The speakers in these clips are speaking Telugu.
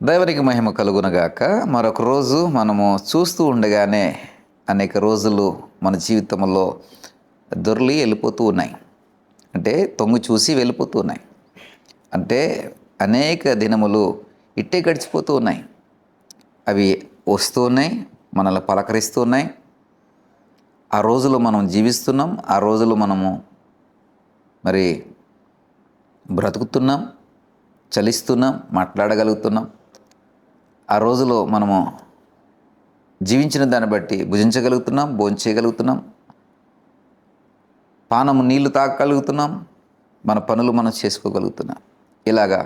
దేవునికి మహిమ కలుగునగాక. మరొక రోజు మనము చూస్తూ ఉండగానే అనేక రోజులు మన జీవితంలో దొర్లి వెళ్ళిపోతూ ఉన్నాయి. అంటే తొంగి చూసి వెళ్ళిపోతూ ఉన్నాయి. అంటే అనేక దినములు ఇట్టే గడిచిపోతూ ఉన్నాయి. అవి వస్తూ ఉన్నాయి, మనల్ని పలకరిస్తూ ఉన్నాయి. ఆ రోజులు మనం జీవిస్తున్నాం, ఆ రోజులు మనము మరి బ్రతుకుతున్నాం, చలిస్తున్నాం, మాట్లాడగలుగుతున్నాం. ఆ రోజులో మనము జీవించిన దాన్ని బట్టి భుజించగలుగుతున్నాం, భోంచేయగలుగుతున్నాం, పానము నీళ్లు తాగగలుగుతున్నాం, మన పనులు మనం చేసుకోగలుగుతున్నాం. ఇలాగా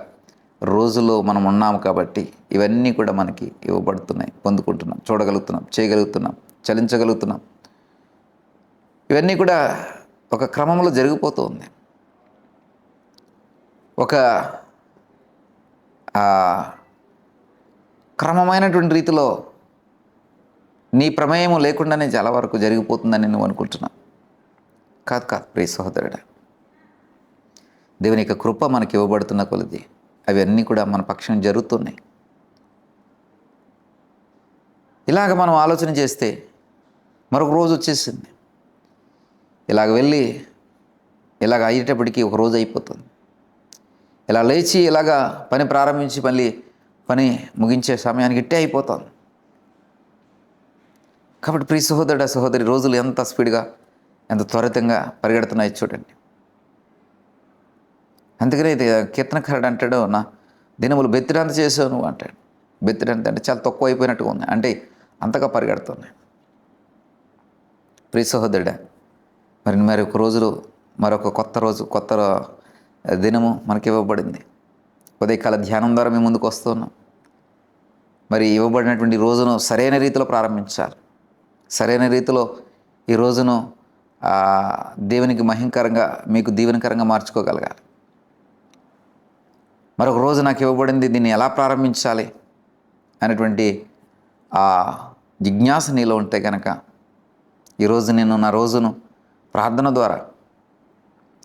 రోజులో మనం ఉన్నాము కాబట్టి ఇవన్నీ కూడా మనకి ఇవ్వబడుతున్నాయి, పొందుకుంటున్నాం, చూడగలుగుతున్నాం, చేయగలుగుతున్నాం, చలించగలుగుతున్నాం. ఇవన్నీ కూడా ఒక క్రమంలో జరిగిపోతుంది. ఒక క్రమమైనటువంటి రీతిలో నీ ప్రమేయం లేకుండానే చాలా వరకు జరిగిపోతుందని నువ్వు అనుకుంటున్నావు. కాదు ప్రియ సహోదరుడా, దేవుని యొక్క కృప మనకి ఇవ్వబడుతున్న కొలది అవన్నీ కూడా మన పక్షం జరుగుతున్నాయి. ఇలాగ మనం ఆలోచన చేస్తే మరొక రోజు వచ్చేసింది. ఇలాగ వెళ్ళి ఇలాగ అయ్యేటప్పటికీ ఒక రోజు అయిపోతుంది. ఇలా లేచి ఇలాగా పని ప్రారంభించి మళ్ళీ పని ముగించే సమయానికి ఇట్టే అయిపోతాం. కాబట్టి ప్రియ సహోదరుడా, సహోదరి, రోజులు ఎంత స్పీడ్గా, ఎంత త్వరితంగా పరిగెడుతున్నాయి చూడండి. అందుకనే ఇది కీర్తనకారుడు అంటాడు, నా దినములు బెత్తిరంత చేసావు నువ్వు అంటాడు. బెత్తిరంత అంటే చాలా తక్కువ అయిపోయినట్టుగా ఉంది, అంటే అంతగా పరిగెడుతున్నాయి. ప్రియ సహోదరుడా, మరి ఒక రోజులు, మరొక కొత్త రోజు, కొత్త దినము మనకి ఇవ్వబడింది. ఉదయకాల ధ్యానం ద్వారా మేము ముందుకు వస్తున్నాం. మరి ఇవ్వబడినటువంటి రోజును సరైన రీతిలో ప్రారంభించాలి. సరైన రీతిలో ఈ రోజును దేవునికి మహిమకరంగా, మీకు దీవెనకరంగా మార్చుకోగలగాలి. మరొక రోజు నాకు ఇవ్వబడింది, దీన్ని ఎలా ప్రారంభించాలి అనేటువంటి ఆ జిజ్ఞాస నీలో ఉంటే కనుక ఈరోజు నేను నా రోజును ప్రార్థన ద్వారా,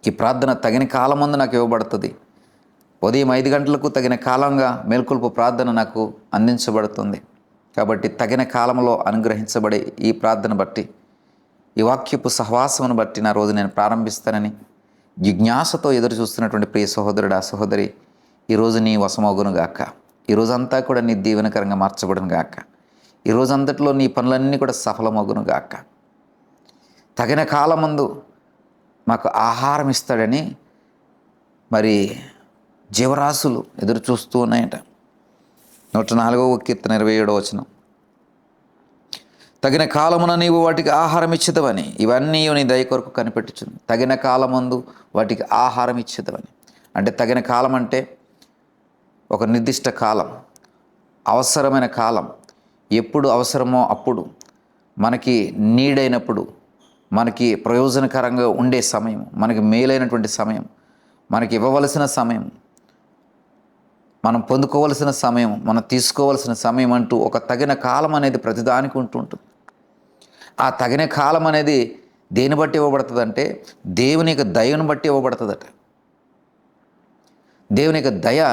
ఈ ప్రార్థన తగిన కాలం ముందు నాకు ఇవ్వబడుతుంది. ఉదయం 5 గంటలకు తగిన కాలంగా మేల్కొల్పు ప్రార్థన నాకు అందించబడుతుంది. కాబట్టి తగిన కాలంలో అనుగ్రహించబడే ఈ ప్రార్థన బట్టి, ఈ వాక్యపు సహవాసమును బట్టి నా రోజు నేను ప్రారంభిస్తానని జిజ్ఞాసతో ఎదురు చూస్తున్నటువంటి ప్రియ సహోదరుడా, సహోదరి, ఈరోజు నీ వశమగును గాక. ఈరోజంతా కూడా నీ దీవెనకరంగా మార్చబడును గాక. ఈ రోజంతట్లో నీ పనులన్నీ కూడా సఫలమగును గాక. తగిన కాలమందు మాకు ఆహారం ఇస్తాడని మరి జీవరాశులు ఎదురు చూస్తూ ఉన్నాయట. 104వ కీర్తన 27వ వచనం, తగిన కాలమున నీవు వాటికి ఆహారం ఇచ్చేదవని, ఇవన్నీ నీ దయ కొరకు కనిపెట్టుచుంది. తగిన కాలమందు వాటికి ఆహారం ఇచ్చేదవని అంటే తగిన కాలం అంటే ఒక నిర్దిష్ట కాలం, అవసరమైన కాలం, ఎప్పుడు అవసరమో అప్పుడు, మనకి నీడైనప్పుడు, మనకి ప్రయోజనకరంగా ఉండే సమయం, మనకి మేలైనటువంటి సమయం, మనకి ఇవ్వవలసిన సమయం, మనం పొందుకోవలసిన సమయం, మనం తీసుకోవలసిన సమయం అంటూ ఒక తగిన కాలం అనేది ప్రతిదానికి ఉంటుంది. ఆ తగిన కాలం అనేది దేని బట్టి ఇవ్వబడుతుంది అంటే దేవుని యొక్క దయను బట్టి ఇవ్వబడుతుందట. దేవుని యొక్క దయ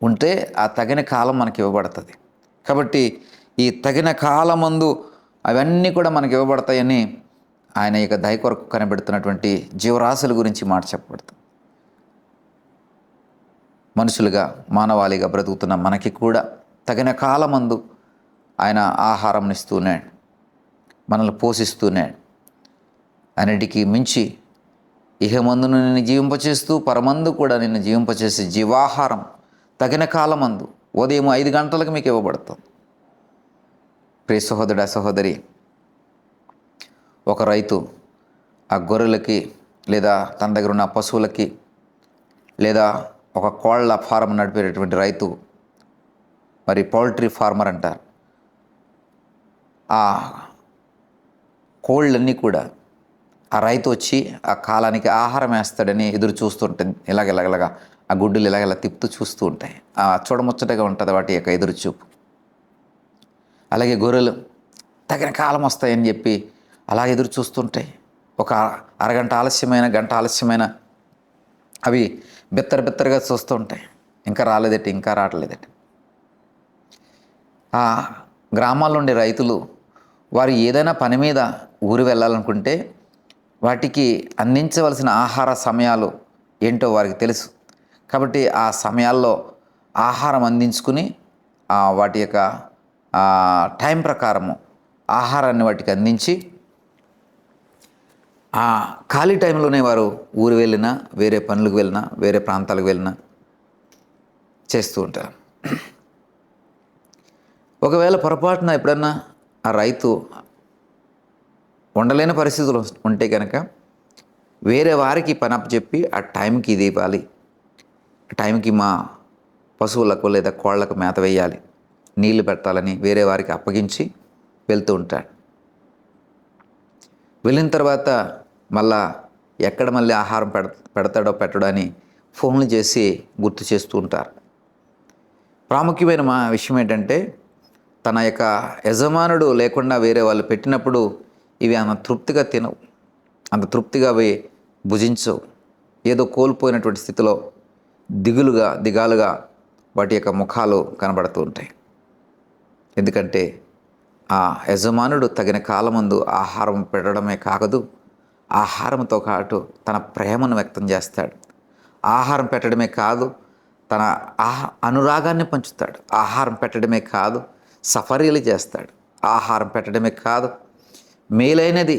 ఉంటే ఆ తగిన కాలం మనకి ఇవ్వబడుతుంది. కాబట్టి ఈ తగిన కాలమందు అవన్నీ కూడా మనకి ఇవ్వబడతాయని ఆయన యొక్క దయ కొరకు కనబెడుతున్నటువంటి జీవరాశుల గురించి మాట చెప్పబడుతుంది. మనుషులుగా, మానవాళిగా బ్రతుకుతున్న మనకి కూడా తగిన కాలమందు ఆయన ఆహారం ఇస్తూన్నాడు, మనల్ని పోషిస్తూన్నాడు. అన్నిటికీ మించి ఇహమందును నిన్ను జీవింపచేస్తూ పరమందు కూడా నిన్ను జీవింపచేసే జీవాహారం తగిన కాలమందు ఉదయం 5 గంటలకు మీకు ఇవ్వబడుతుంది. ప్రియ సహోదరుడా, సహోదరి, ఒక రైతు ఆ గొర్రెలకి లేదా తన దగ్గర ఉన్న పశువులకి లేదా ఒక కోళ్ళ ఫారం నడిపేటటువంటి రైతు, మరి పౌల్ట్రీ ఫార్మర్ అంటారు, ఆ కోళ్ళన్నీ కూడా ఆ రైతు వచ్చి ఆ కాలానికి ఆహారం వేస్తాడని ఎదురు చూస్తుంటుంది. ఇలాగ ఆ గుడ్డులు ఇలాగ తిప్పుతూ చూస్తూ ఉంటాయి. ఆ చూడముచ్చటగా ఉంటుంది వాటి యొక్క ఎదురు చూపు. అలాగే గొర్రెలు తగిన కాలం వస్తాయని చెప్పి అలా ఎదురు చూస్తుంటాయి. ఒక అరగంట ఆలస్యమైన, గంట ఆలస్యమైన అవి బిత్తరగా చూస్తూ ఉంటాయి. ఇంకా రాలేదట, ఇంకా రావట్లేదట. ఆ గ్రామాల్లో ఉండే రైతులు వారు ఏదైనా పని మీద ఊరు వెళ్ళాలనుకుంటే వాటికి అందించవలసిన ఆహార సమయాలు ఏంటో వారికి తెలుసు. కాబట్టి ఆ సమయాల్లో ఆహారం అందించుకుని వాటి యొక్క టైం ప్రకారము ఆహారాన్ని వాటికి అందించి ఆ ఖాళీ టైంలోనే వారు ఊరు వెళ్ళినా, వేరే పనులకు వెళ్ళినా, వేరే ప్రాంతాలకు వెళ్ళినా చేస్తూ ఉంటారు. ఒకవేళ పొరపాటున ఎప్పుడన్నా ఆ రైతు ఉండలేని పరిస్థితులు ఉంటే కనుక వేరే వారికి పని అప్పచెప్పి ఆ టైంకి ఇది ఇవ్వాలి, టైంకి మా పశువులకు లేదా కోళ్లకు మేత వేయాలి, నీళ్లు పెట్టాలని వేరే వారికి అప్పగించి వెళ్తూ ఉంటాడు. వెళ్ళిన తర్వాత మళ్ళా ఎక్కడ మళ్ళీ ఆహారం పెడతాడో పెట్టడో అని ఫోన్లు చేసి గుర్తు చేస్తూ ఉంటారు. ప్రాముఖ్యమైన మా విషయం ఏంటంటే, తన యొక్క యజమానుడు లేకుండా వేరే వాళ్ళు పెట్టినప్పుడు ఇవి అంత తృప్తిగా తినవు, అంత తృప్తిగా అవి భుజించవు. ఏదో కోల్పోయినటువంటి స్థితిలో దిగాలుగా వాటి యొక్క ముఖాలు కనబడుతూ ఉంటాయి. ఎందుకంటే ఆ యజమానుడు తగిన కాలమందు ఆహారం పెట్టడమే కాదు, ఆహారంతో పాటు తన ప్రేమను వ్యక్తం చేస్తాడు. ఆహారం పెట్టడమే కాదు, తన అనురాగాన్ని పంచుతాడు. ఆహారం పెట్టడమే కాదు, సఫరీలు చేస్తాడు. ఆహారం పెట్టడమే కాదు, మేలైనది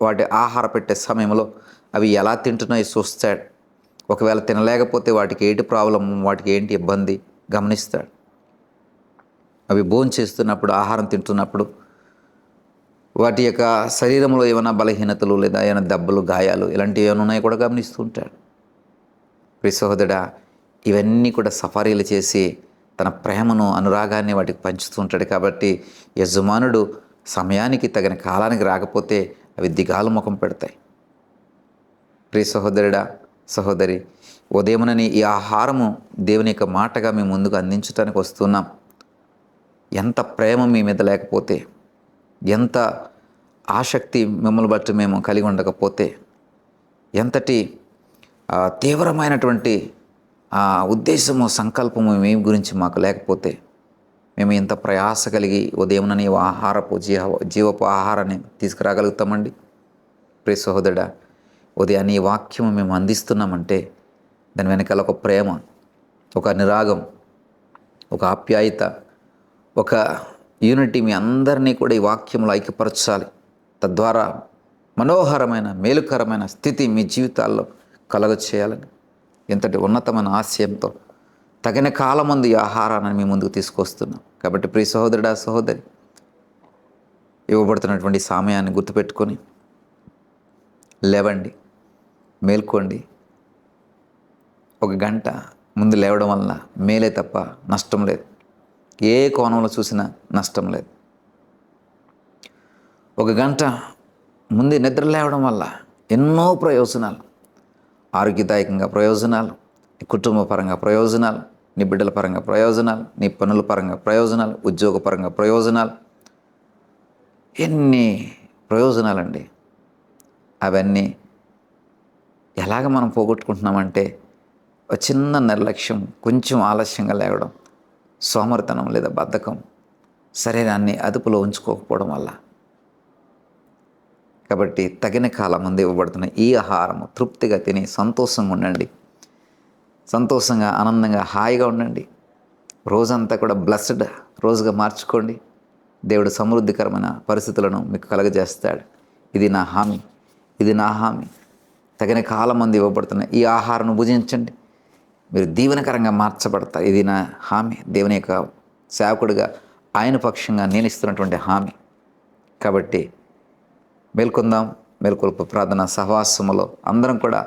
వాటి ఆహార పెట్టే సమయంలో అవి ఎలా తింటున్నాయో చూస్తాడు. ఒకవేళ తినలేకపోతే వాటికి ఏంటి ప్రాబ్లము, వాటికి ఏంటి ఇబ్బంది గమనిస్తాడు. అవి భోజనం చేస్తున్నప్పుడు, ఆహారం తింటున్నప్పుడు వాటి యొక్క శరీరంలో ఏమైనా బలహీనతలు లేదా ఏమైనా దెబ్బలు, గాయాలు ఇలాంటివి ఏమైనా ఉన్నాయో కూడా గమనిస్తూ ఉంటాడు. ప్రియ సహోదరుడా, ఇవన్నీ కూడా సఫారీలు చేసి తన ప్రేమను, అనురాగాన్ని వాటికి పంచుతూ ఉంటాడు. కాబట్టి యజమానుడు సమయానికి తగిన కాలానికి రాకపోతే అవి దిగాలు ముఖం పెడతాయి. ప్రియ సహోదరుడా, సహోదరి, ఉదయమునని ఈ ఆహారము దేవుని యొక్క మాటగా మేము ముందుకు అందించడానికి వస్తున్నాం. ఎంత ప్రేమ మీ మీద లేకపోతే, ఎంత ఆసక్తి మిమ్మల్ని బట్టి మేము కలిగి ఉండకపోతే, ఎంతటి తీవ్రమైనటువంటి ఉద్దేశము, సంకల్పము మీ గురించి మాకు లేకపోతే, మేము ఎంత ప్రయాస కలిగి ఉదయమునని జీవపు ఆహారాన్ని తీసుకురాగలుగుతామండి. ప్రియ సహోదరుడా, ఉదయాన్ని ఈ వాక్యము మేము అందిస్తున్నామంటే దాని వెనకాల ఒక ప్రేమ, ఒక అనురాగం, ఒక ఆప్యాయత, ఒక యూనిటీ మీ అందరినీ కూడా ఈ వాక్యంలో ఐక్యపరచాలి. తద్వారా మనోహరమైన, మేలుకరమైన స్థితి మీ జీవితాల్లో కలుగ చేయాలని ఎంతటి ఉన్నతమైన ఆశయంతో తగిన కాలమందు ఈ ఆహారాన్ని మీ ముందుకు తీసుకొస్తున్నాం. కాబట్టి ప్రియ సహోదరుడా, సహోదరి, ఇవ్వబడుతున్నటువంటి సమయాన్ని గుర్తుపెట్టుకొని లేవండి, మేల్కోండి. ఒక గంట ముందు లేవడం వలన మేలే తప్ప నష్టం లేదు. ఏ కోణంలో చూసినా నష్టం లేదు. ఒక గంట ముందు నిద్ర లేవడం వల్ల ఎన్నో ప్రయోజనాలు, ఆరోగ్యదాయకంగా ప్రయోజనాలు, కుటుంబ పరంగా ప్రయోజనాలు, నీ బిడ్డల పరంగా ప్రయోజనాలు, నీ పనుల పరంగా ప్రయోజనాలు, ఉద్యోగపరంగా ప్రయోజనాలు, ఎన్ని ప్రయోజనాలండి. అవన్నీ ఎలాగ మనం పోగొట్టుకుంటున్నామంటే ఒక చిన్న నిర్లక్ష్యం, కొంచెం ఆలస్యంగా లేవడం, సోమరితనం లేదా బద్ధకం, శరీరాన్ని అదుపులో ఉంచుకోకపోవడం వల్ల. కాబట్టి తగిన కాలం ముందు ఇవ్వబడుతున్న ఈ ఆహారము తృప్తిగా తిని సంతోషంగా ఉండండి. సంతోషంగా, ఆనందంగా, హాయిగా ఉండండి. రోజంతా కూడా బ్లెస్డ్ రోజుగా మార్చుకోండి. దేవుడు సమృద్ధికరమైన పరిస్థితులను మీకు కలగజేస్తాడు. ఇది నా హామీ, ఇది నా హామీ. తగిన కాలం ముందు ఇవ్వబడుతున్న ఈ ఆహారం భుజించండి, మీరు దీవెనకరంగా మార్చబడతారు. ఇది నా హామీ. దేవుని యొక్క సేవకుడిగా ఆయన పక్షంగా నేను ఇస్తున్నటువంటి హామీ. కాబట్టి మేల్కొందాం. మేల్కొల్పు ప్రార్థన సహవాసములో అందరం కూడా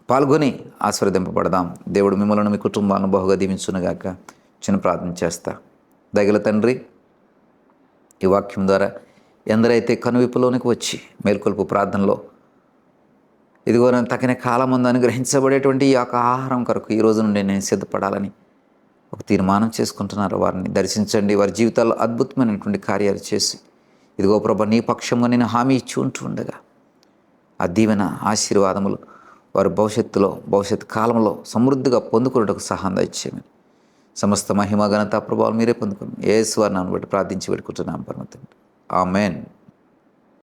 పాల్గొని ఆశీర్వదింపబడదాం. దేవుడు మిమ్మల్ని, మీ కుటుంబాలను బహుగా దీవించునుగాక. చిన్న ప్రార్థన చేస్తా. దయగల తండ్రి, ఈ వాక్యం ద్వారా ఎందరైతే కనువిప్పులోనికి వచ్చి మేల్కొల్పు ప్రార్థనలో ఇదిగో నేను తగిన కాలం ముందు అనుగ్రహించబడేటువంటి ఈ యొక్క ఆహారం కొరకు ఈ రోజు నుండి నేను సిద్ధపడాలని ఒక తీర్మానం చేసుకుంటున్నారు, వారిని దర్శించండి. వారి జీవితాల్లో అద్భుతమైనటువంటి కార్యాలు చేసి ఇదిగో ప్రభా, నీ పక్షంగా నేను హామీ ఇచ్చి ఉంటూ ఉండగా ఆ దీవెన, ఆశీర్వాదములు వారు భవిష్యత్తు కాలంలో సమృద్ధిగా పొందుకున్నట్టుకు సహాయం దయచేయమని సమస్త మహిమ ఘనత ప్రభావాలు మీరే పొందుకోండి. యేసు వారి నామమున బట్టి ప్రార్థించి పెట్టుకుంటున్నాం పరమ తండ్రి. ఆమేన్.